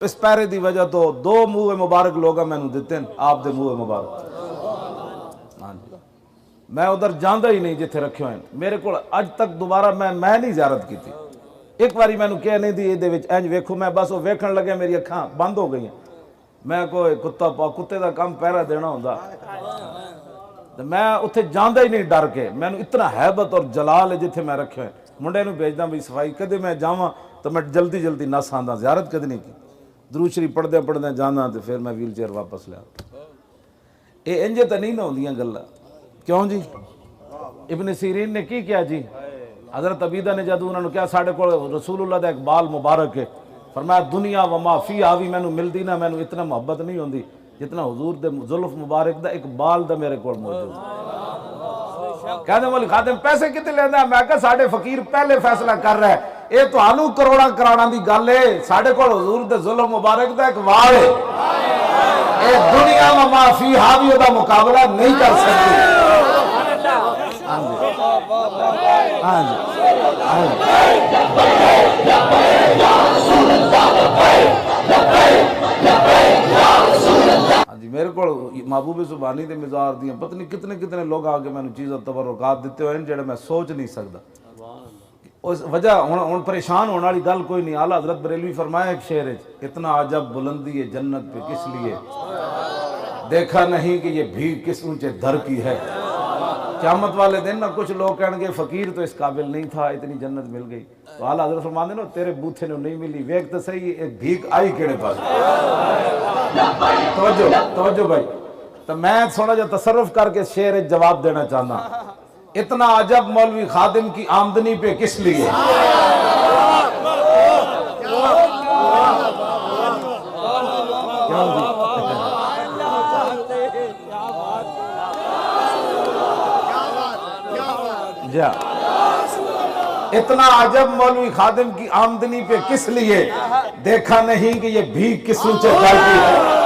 इस पैरे की वजह तो दो मूहे मुबारक लोग मैंने दिते आप दे मूहे मुबारक। हाँ जी, मैं उधर जाता ही नहीं जिथे रखे हुए मेरे को अज तक दोबारा मैं नहीं ज़ियारत की। एक बारी मैंने कह नहीं दी ये इंज वेखो, मैं बस वो वेखन लगे मेरी अखा बंद हो गई। मैं कोई कुत्ता कुत्ते का काम पैरा देना होंदा तो मैं उत्थे जाता ही नहीं डर के। मैंने इतना हैबत और जलाल है जिथे मैं रखे हुए मुंडे नूं भेजदा भी सफाई कदे मैं जावां तो मैं जल्दी जल्दी नस आंदा, ज़ियारत कदे नहीं की। दरूद शरीफ पढ़दे पढ़दे जाना तो फिर मैं व्हील चेयर वापस लिया। ये इंजे तो नहीं ना होंदियां गल्लां, क्यों जी? इब्न सीरीन ने की किया जी? हज़रत अबीदा ने जब उन्होंने कहा साढ़े को रसूलुल्लाह दा इकबाल मुबारक है, फरमाया दुनिया व माफी आवी मैनू मिलती ना, मैनू इतना मोहब्बत नहीं होंदी जितना हुजूर दे जुल्फ मुबारक दा इकबाल दा मेरे को मौजूद। कहते मौलवी खादिम पैसे कितने लेंदा? मैं कहा साढ़े फकीर पहले फैसला कर रहा है, ये तुहानू करोड़ा कराना दी गल है, साढ़े को हुजूर दे जुल्फ मुबारक दा इकबाल है। ये दुनिया व माफी हावी दा मुकाबला नहीं कर सकती। हाँ जी, हाँ जी, हाँ जी। मेरे को महबूब सुबानी के मिजाज दी पता नहीं कितने कितने लोग आके मैंने चीज़ तबरुकात दिते हुए जेड़े मैं सोच नहीं सकता। उस वजह हुण परेशान होने वाली गल कोई नहीं। आला हजरत बरेलवी फरमाया एक शेर, इतना अजब बुलंदी है जन्नत पे किस लिए, देखा नहीं कि ये भीख किस ऊंचे दर की है। क़यामत वाले दिन ना कुछ लोग कहेंगे फकीर तो इस काबिल नहीं था, इतनी जन्नत मिल गई। तो आला हज़रत फरमाते ना तेरे बूथे ने नहीं मिली, वेख तो सही एक भीख आई केड़े पास। तवज्जो तवज्जो भाई। तो मैं थोड़ा जा तसर्रुफ करके शेर जवाब देना चाहना, इतना अजब मौलवी खादिम की आमदनी पे किस लिए। जा इतना अजब मौलवी खादिम की आमदनी पे किस लिए, देखा नहीं कि ये भीख किस ऊंचे दर की है।